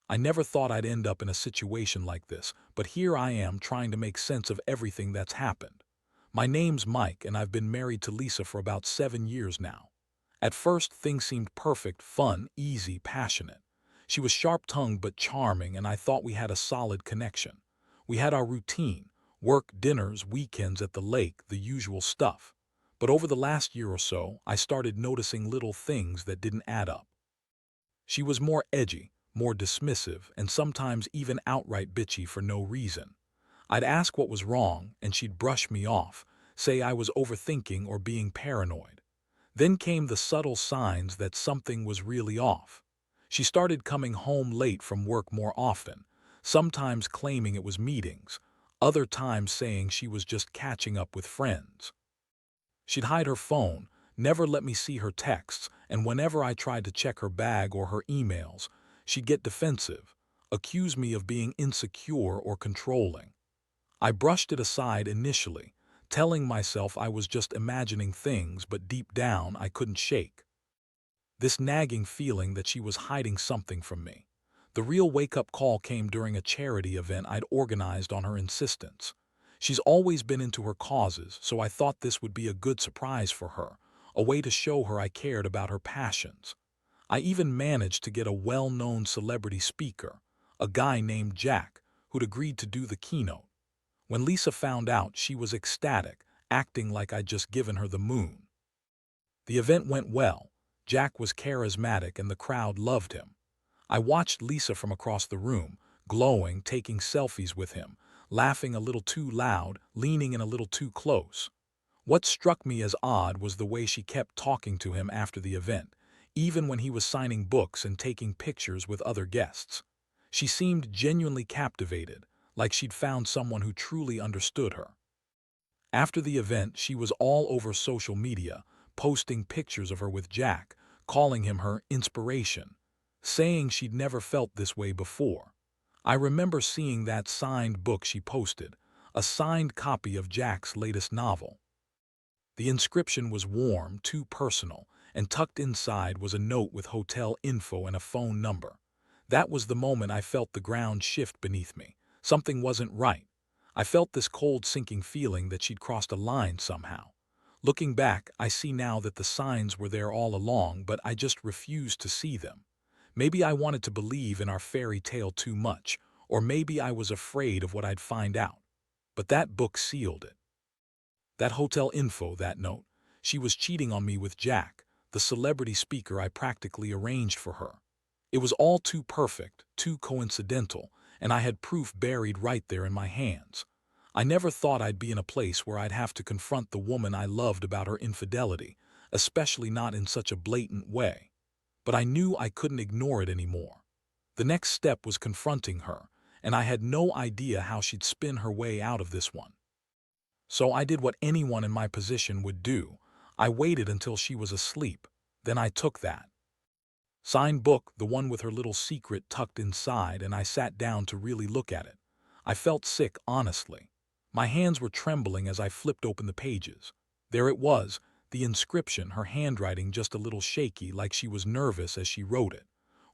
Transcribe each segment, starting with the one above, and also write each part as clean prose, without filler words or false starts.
I never thought I'd end up in a situation like this, but here I am trying to make sense of everything that's happened. My name's Mike, and I've been married to Lisa for about 7 years now. At first, things seemed perfect, fun, easy, passionate. She was sharp-tongued but charming, and I thought we had a solid connection. We had our routine, work, dinners, weekends at the lake, the usual stuff. But over the last year or so, I started noticing little things that didn't add up. She was more edgy, more dismissive, and sometimes even outright bitchy for no reason. I'd ask what was wrong, and she'd brush me off, say I was overthinking or being paranoid. Then came the subtle signs that something was really off. She started coming home late from work more often, sometimes claiming it was meetings, other times saying she was just catching up with friends. She'd hide her phone, never let me see her texts, and whenever I tried to check her bag or her emails, she'd get defensive, accuse me of being insecure or controlling. I brushed it aside initially, telling myself I was just imagining things, but deep down I couldn't shake this nagging feeling that she was hiding something from me. The real wake-up call came during a charity event I'd organized on her insistence. She's always been into her causes, so I thought this would be a good surprise for her, a way to show her I cared about her passions. I even managed to get a well-known celebrity speaker, a guy named Jack, who'd agreed to do the keynote. When Lisa found out, she was ecstatic, acting like I'd just given her the moon. The event went well. Jack was charismatic and the crowd loved him. I watched Lisa from across the room, glowing, taking selfies with him, laughing a little too loud, leaning in a little too close. What struck me as odd was the way she kept talking to him after the event, even when he was signing books and taking pictures with other guests. She seemed genuinely captivated, like she'd found someone who truly understood her. After the event, she was all over social media, posting pictures of her with Jack, calling him her inspiration, saying she'd never felt this way before. I remember seeing that signed book she posted, a signed copy of Jack's latest novel. The inscription was warm, too personal, and tucked inside was a note with hotel info and a phone number. That was the moment I felt the ground shift beneath me. Something wasn't right. I felt this cold, sinking feeling that she'd crossed a line somehow. Looking back, I see now that the signs were there all along, but I just refused to see them. Maybe I wanted to believe in our fairy tale too much, or maybe I was afraid of what I'd find out. But that book sealed it. That hotel info, that note. She was cheating on me with Jack, the celebrity speaker I practically arranged for her. It was all too perfect, too coincidental, and I had proof buried right there in my hands. I never thought I'd be in a place where I'd have to confront the woman I loved about her infidelity, especially not in such a blatant way. But I knew I couldn't ignore it anymore. The next step was confronting her, and I had no idea how she'd spin her way out of this one. So I did what anyone in my position would do. I waited until she was asleep. Then I took that signed book, the one with her little secret tucked inside, and I sat down to really look at it. I felt sick, honestly. My hands were trembling as I flipped open the pages. There it was, the inscription, her handwriting just a little shaky, like she was nervous as she wrote it.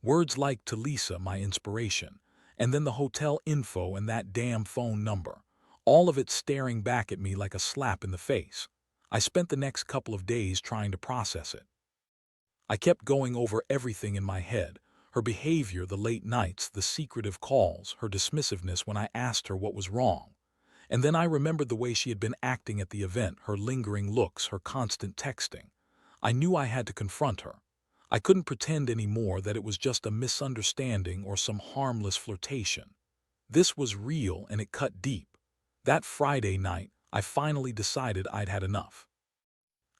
Words like "to Lisa, my inspiration," and then the hotel info and that damn phone number. All of it staring back at me like a slap in the face. I spent the next couple of days trying to process it. I kept going over everything in my head, her behavior, the late nights, the secretive calls, her dismissiveness when I asked her what was wrong. And then I remembered the way she had been acting at the event, her lingering looks, her constant texting. I knew I had to confront her. I couldn't pretend anymore that it was just a misunderstanding or some harmless flirtation. This was real, and it cut deep. That Friday night, I finally decided I'd had enough.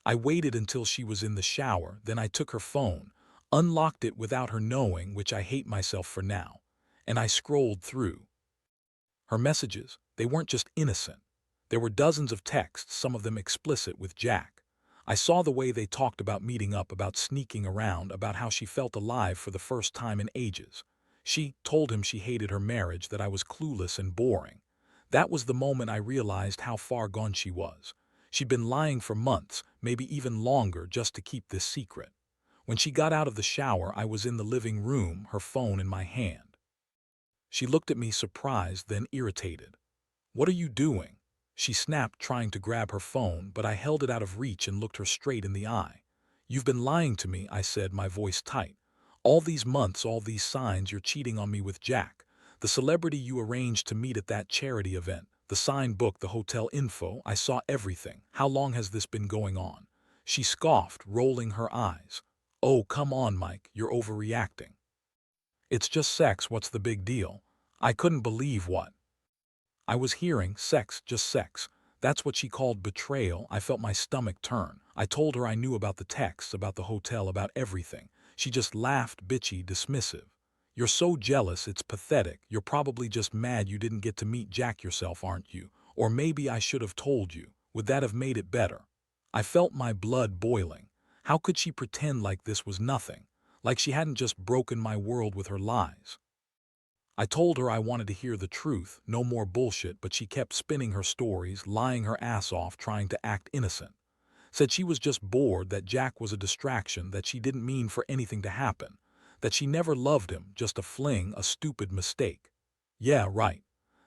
I waited until she was in the shower, then I took her phone, unlocked it without her knowing, which I hate myself for now, and I scrolled through. Her messages, they weren't just innocent. There were dozens of texts, some of them explicit, with Jack. I saw the way they talked about meeting up, about sneaking around, about how she felt alive for the first time in ages. She told him she hated her marriage, that I was clueless and boring. That was the moment I realized how far gone she was. She'd been lying for months, maybe even longer, just to keep this secret. When she got out of the shower, I was in the living room, her phone in my hand. She looked at me surprised, then irritated. "What are you doing?" She snapped, trying to grab her phone, but I held it out of reach and looked her straight in the eye. "You've been lying to me," I said, my voice tight. "All these months, all these signs, you're cheating on me with Jack. The celebrity you arranged to meet at that charity event, the signed book, the hotel info, I saw everything. How long has this been going on?" She scoffed, rolling her eyes. "Oh, come on, Mike, you're overreacting. It's just sex, what's the big deal?" I couldn't believe what I was hearing. Sex, just sex. That's what she called betrayal. I felt my stomach turn. I told her I knew about the texts, about the hotel, about everything. She just laughed, bitchy, dismissive. "You're so jealous, it's pathetic. You're probably just mad you didn't get to meet Jack yourself, aren't you? Or maybe I should have told you. Would that have made it better?" I felt my blood boiling. How could she pretend like this was nothing? Like she hadn't just broken my world with her lies? I told her I wanted to hear the truth, no more bullshit, but she kept spinning her stories, lying her ass off, trying to act innocent. Said she was just bored, that Jack was a distraction, that she didn't mean for anything to happen, that she never loved him, just a fling, a stupid mistake. Yeah, right.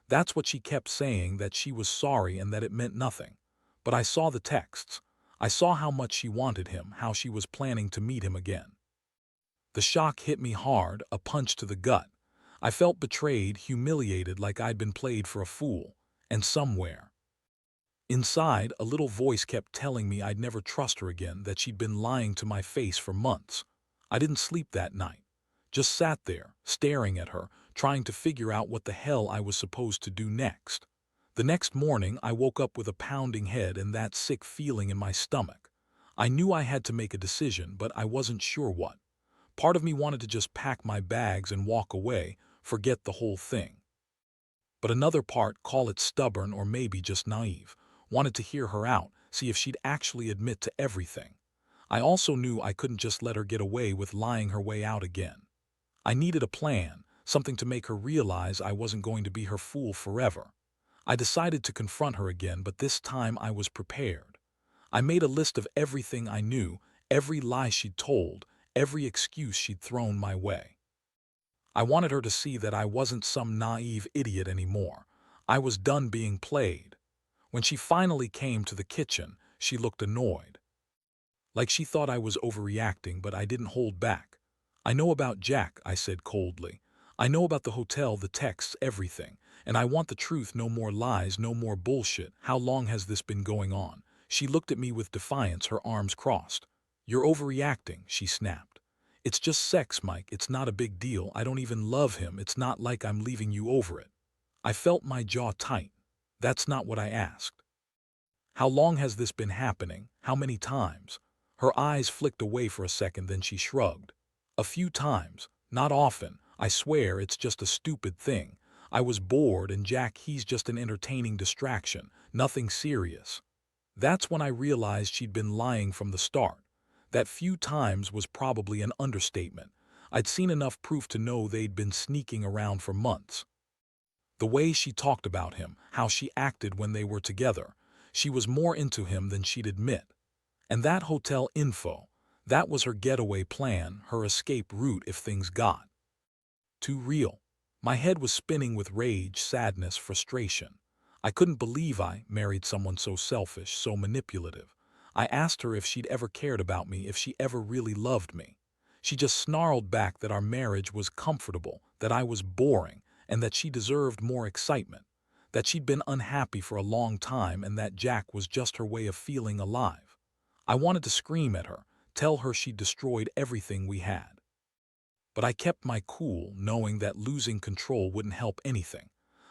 That's what she kept saying, that she was sorry and that it meant nothing. But I saw the texts. I saw how much she wanted him, how she was planning to meet him again. The shock hit me hard, a punch to the gut. I felt betrayed, humiliated, like I'd been played for a fool. And somewhere inside, a little voice kept telling me I'd never trust her again, that she'd been lying to my face for months. I didn't sleep that night. Just sat there, staring at her, trying to figure out what the hell I was supposed to do next. The next morning, I woke up with a pounding head and that sick feeling in my stomach. I knew I had to make a decision, but I wasn't sure what. Part of me wanted to just pack my bags and walk away, forget the whole thing. But another part, call it stubborn or maybe just naive, wanted to hear her out, see if she'd actually admit to everything. I also knew I couldn't just let her get away with lying her way out again. I needed a plan, something to make her realize I wasn't going to be her fool forever. I decided to confront her again, but this time I was prepared. I made a list of everything I knew, every lie she'd told, every excuse she'd thrown my way. I wanted her to see that I wasn't some naive idiot anymore. I was done being played. When she finally came to the kitchen, she looked annoyed. Like she thought I was overreacting, but I didn't hold back. "I know about Jack," I said coldly. "I know about the hotel, the texts, everything. And I want the truth, no more lies, no more bullshit. How long has this been going on?" She looked at me with defiance, her arms crossed. "You're overreacting," she snapped. "It's just sex, Mike. It's not a big deal. I don't even love him. It's not like I'm leaving you over it." I felt my jaw tight. That's not what I asked. "How long has this been happening? How many times?" Her eyes flicked away for a second, then she shrugged. "A few times. Not often. I swear it's just a stupid thing. I was bored, and Jack, he's just an entertaining distraction. Nothing serious." That's when I realized she'd been lying from the start. That few times was probably an understatement. I'd seen enough proof to know they'd been sneaking around for months. The way she talked about him, how she acted when they were together, she was more into him than she'd admit. And that hotel info, that was her getaway plan, her escape route if things got too real. My head was spinning with rage, sadness, frustration. I couldn't believe I married someone so selfish, so manipulative. I asked her if she'd ever cared about me, if she ever really loved me. She just snarled back that our marriage was comfortable, that I was boring, and that she deserved more excitement, that she'd been unhappy for a long time and that Jack was just her way of feeling alive. I wanted to scream at her, tell her she'd destroyed everything we had. But I kept my cool, knowing that losing control wouldn't help anything.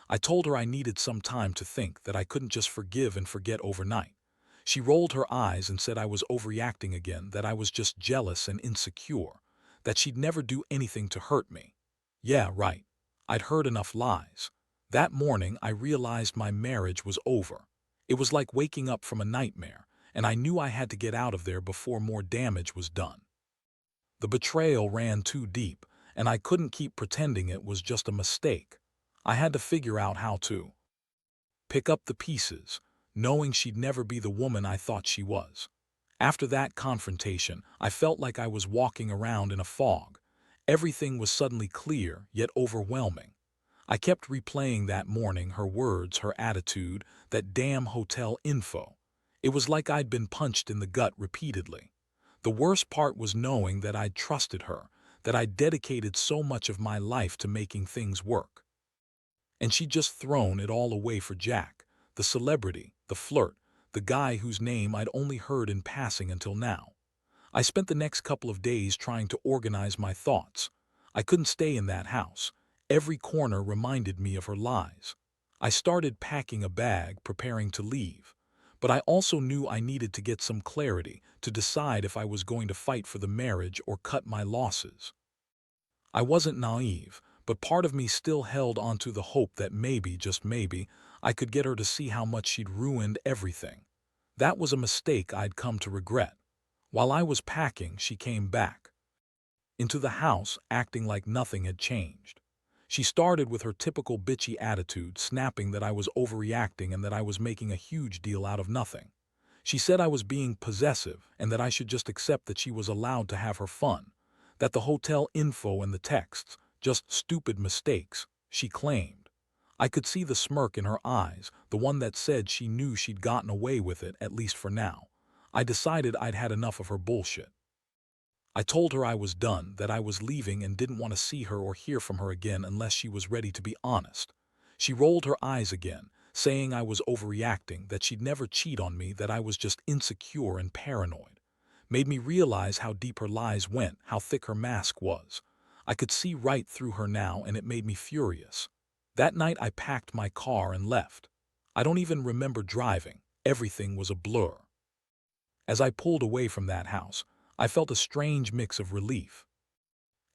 I told her I needed some time to think, that I couldn't just forgive and forget overnight. She rolled her eyes and said I was overreacting again, that I was just jealous and insecure, that she'd never do anything to hurt me. Yeah, right. I'd heard enough lies. That morning, I realized my marriage was over. It was like waking up from a nightmare, and I knew I had to get out of there before more damage was done. The betrayal ran too deep, and I couldn't keep pretending it was just a mistake. I had to figure out how to pick up the pieces, knowing she'd never be the woman I thought she was. After that confrontation, I felt like I was walking around in a fog. Everything was suddenly clear, yet overwhelming. I kept replaying that morning, her words, her attitude, that damn hotel info. It was like I'd been punched in the gut repeatedly. The worst part was knowing that I'd trusted her, that I'd dedicated so much of my life to making things work. And she'd just thrown it all away for Jack, the celebrity, the flirt, the guy whose name I'd only heard in passing until now. I spent the next couple of days trying to organize my thoughts. I couldn't stay in that house. Every corner reminded me of her lies. I started packing a bag, preparing to leave. But I also knew I needed to get some clarity, to decide if I was going to fight for the marriage or cut my losses. I wasn't naive, but part of me still held onto the hope that maybe, just maybe, I could get her to see how much she'd ruined everything. That was a mistake I'd come to regret. While I was packing, she came back into the house, acting like nothing had changed. She started with her typical bitchy attitude, snapping that I was overreacting and that I was making a huge deal out of nothing. She said I was being possessive and that I should just accept that she was allowed to have her fun, that the hotel info and the texts, just stupid mistakes, she claimed. I could see the smirk in her eyes, the one that said she knew she'd gotten away with it, at least for now. I decided I'd had enough of her bullshit. I told her I was done, that I was leaving and didn't want to see her or hear from her again unless she was ready to be honest. She rolled her eyes again, saying I was overreacting, that she'd never cheat on me, that I was just insecure and paranoid. Made me realize how deep her lies went, how thick her mask was. I could see right through her now, and it made me furious. That night I packed my car and left. I don't even remember driving. Everything was a blur. As I pulled away from that house, I felt a strange mix of relief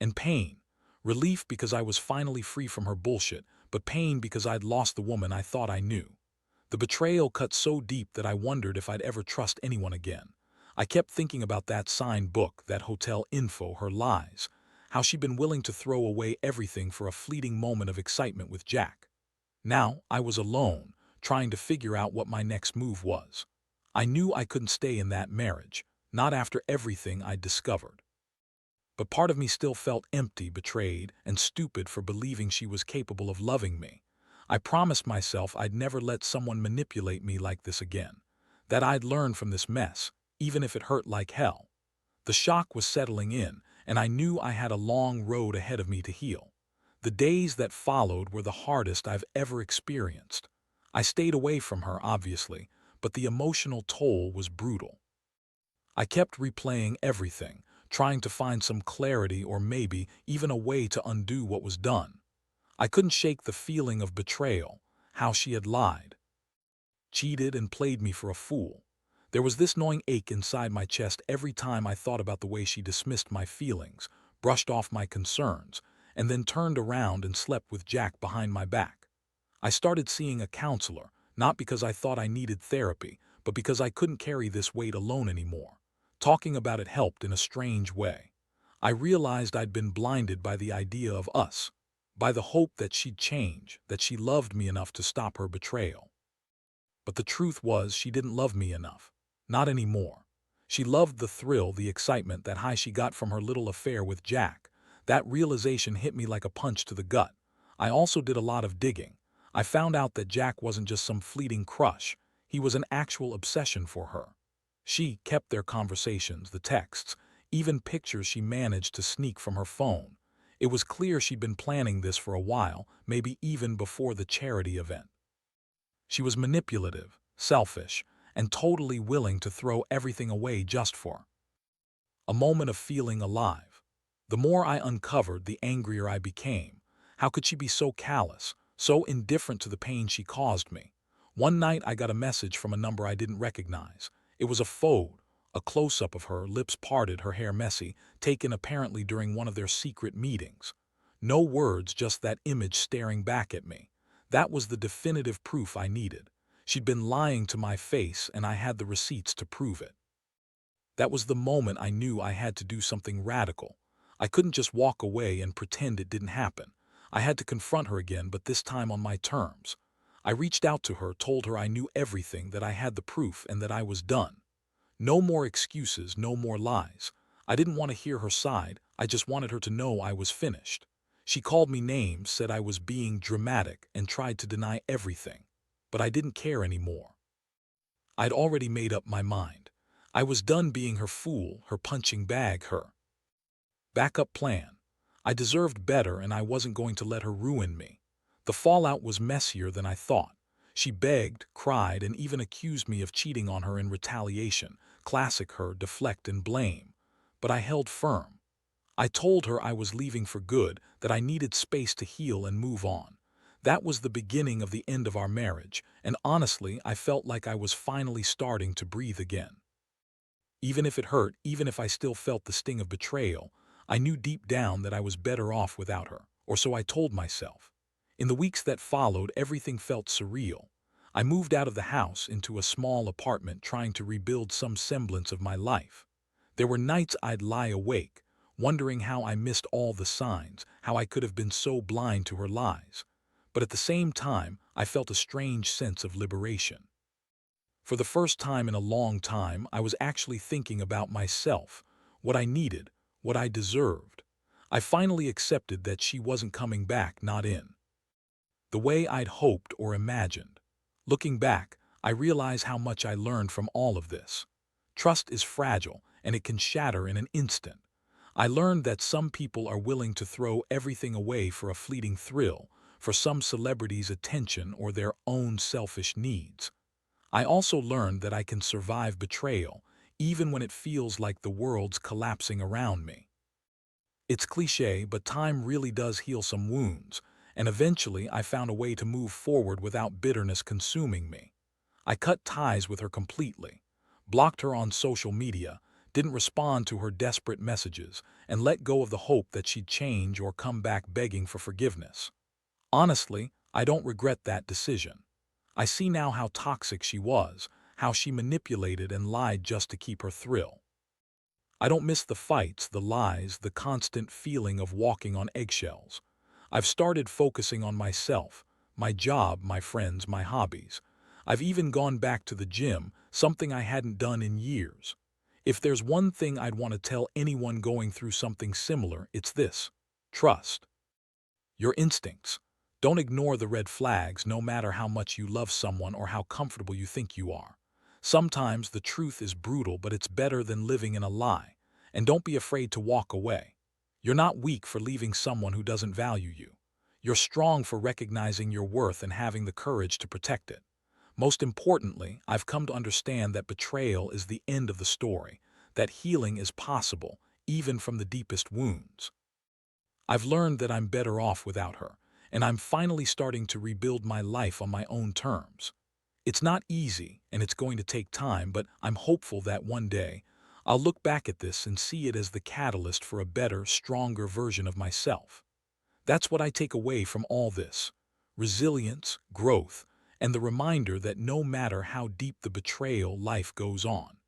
and pain. Relief because I was finally free from her bullshit, but pain because I'd lost the woman I thought I knew. The betrayal cut so deep that I wondered if I'd ever trust anyone again. I kept thinking about that signed book, that hotel info, her lies, how she'd been willing to throw away everything for a fleeting moment of excitement with Jack. Now I was alone, trying to figure out what my next move was. I knew I couldn't stay in that marriage, not after everything I'd discovered. But part of me still felt empty, betrayed, and stupid for believing she was capable of loving me. I promised myself I'd never let someone manipulate me like this again, that I'd learn from this mess, even if it hurt like hell. The shock was settling in, and I knew I had a long road ahead of me to heal. The days that followed were the hardest I've ever experienced. I stayed away from her, obviously, but the emotional toll was brutal. I kept replaying everything, trying to find some clarity or maybe even a way to undo what was done. I couldn't shake the feeling of betrayal, how she had lied, cheated, and played me for a fool. There was this gnawing ache inside my chest every time I thought about the way she dismissed my feelings, brushed off my concerns, and then turned around and slept with Jack behind my back. I started seeing a counselor, not because I thought I needed therapy, but because I couldn't carry this weight alone anymore. Talking about it helped in a strange way. I realized I'd been blinded by the idea of us, by the hope that she'd change, that she loved me enough to stop her betrayal. But the truth was she didn't love me enough. Not anymore. She loved the thrill, the excitement, that high she got from her little affair with Jack. That realization hit me like a punch to the gut. I also did a lot of digging. I found out that Jack wasn't just some fleeting crush. He was an actual obsession for her. She kept their conversations, the texts, even pictures she managed to sneak from her phone. It was clear she'd been planning this for a while, maybe even before the charity event. She was manipulative, selfish, and totally willing to throw everything away just for a moment of feeling alive. The more I uncovered, the angrier I became. How could she be so callous, so indifferent to the pain she caused me? One night I got a message from a number I didn't recognize. It was a photo, a close-up of her, lips parted, her hair messy, taken apparently during one of their secret meetings. No words, just that image staring back at me. That was the definitive proof I needed. She'd been lying to my face, and I had the receipts to prove it. That was the moment I knew I had to do something radical. I couldn't just walk away and pretend it didn't happen. I had to confront her again, but this time on my terms. I reached out to her, told her I knew everything, that I had the proof, and that I was done. No more excuses, no more lies. I didn't want to hear her side, I just wanted her to know I was finished. She called me names, said I was being dramatic, and tried to deny everything. But I didn't care anymore. I'd already made up my mind. I was done being her fool, her punching bag, her backup plan. I deserved better, and I wasn't going to let her ruin me. The fallout was messier than I thought. She begged, cried, and even accused me of cheating on her in retaliation. Classic her, deflect and blame. But I held firm. I told her I was leaving for good, that I needed space to heal and move on. That was the beginning of the end of our marriage, and honestly, I felt like I was finally starting to breathe again. Even if it hurt, even if I still felt the sting of betrayal, I knew deep down that I was better off without her, or so I told myself. In the weeks that followed, everything felt surreal. I moved out of the house into a small apartment trying to rebuild some semblance of my life. There were nights I'd lie awake, wondering how I missed all the signs, how I could have been so blind to her lies. But at the same time, I felt a strange sense of liberation. For the first time in a long time, I was actually thinking about myself, what I needed, what I deserved. I finally accepted that she wasn't coming back, not in the way I'd hoped or imagined. Looking back, I realize how much I learned from all of this. Trust is fragile, and it can shatter in an instant. I learned that some people are willing to throw everything away for a fleeting thrill, for some celebrity's attention or their own selfish needs. I also learned that I can survive betrayal, even when it feels like the world's collapsing around me. It's cliché, but time really does heal some wounds, and eventually I found a way to move forward without bitterness consuming me. I cut ties with her completely, blocked her on social media, didn't respond to her desperate messages, and let go of the hope that she'd change or come back begging for forgiveness. Honestly, I don't regret that decision. I see now how toxic she was, how she manipulated and lied just to keep her thrill. I don't miss the fights, the lies, the constant feeling of walking on eggshells. I've started focusing on myself, my job, my friends, my hobbies. I've even gone back to the gym, something I hadn't done in years. If there's one thing I'd want to tell anyone going through something similar, it's this: trust your instincts. Don't ignore the red flags, no matter how much you love someone or how comfortable you think you are. Sometimes the truth is brutal, but it's better than living in a lie. And don't be afraid to walk away. You're not weak for leaving someone who doesn't value you. You're strong for recognizing your worth and having the courage to protect it. Most importantly, I've come to understand that betrayal is the end of the story, that healing is possible, even from the deepest wounds. I've learned that I'm better off without her, and I'm finally starting to rebuild my life on my own terms. It's not easy, and it's going to take time, but I'm hopeful that one day I'll look back at this and see it as the catalyst for a better, stronger version of myself. That's what I take away from all this: resilience, growth, and the reminder that no matter how deep the betrayal, life goes on.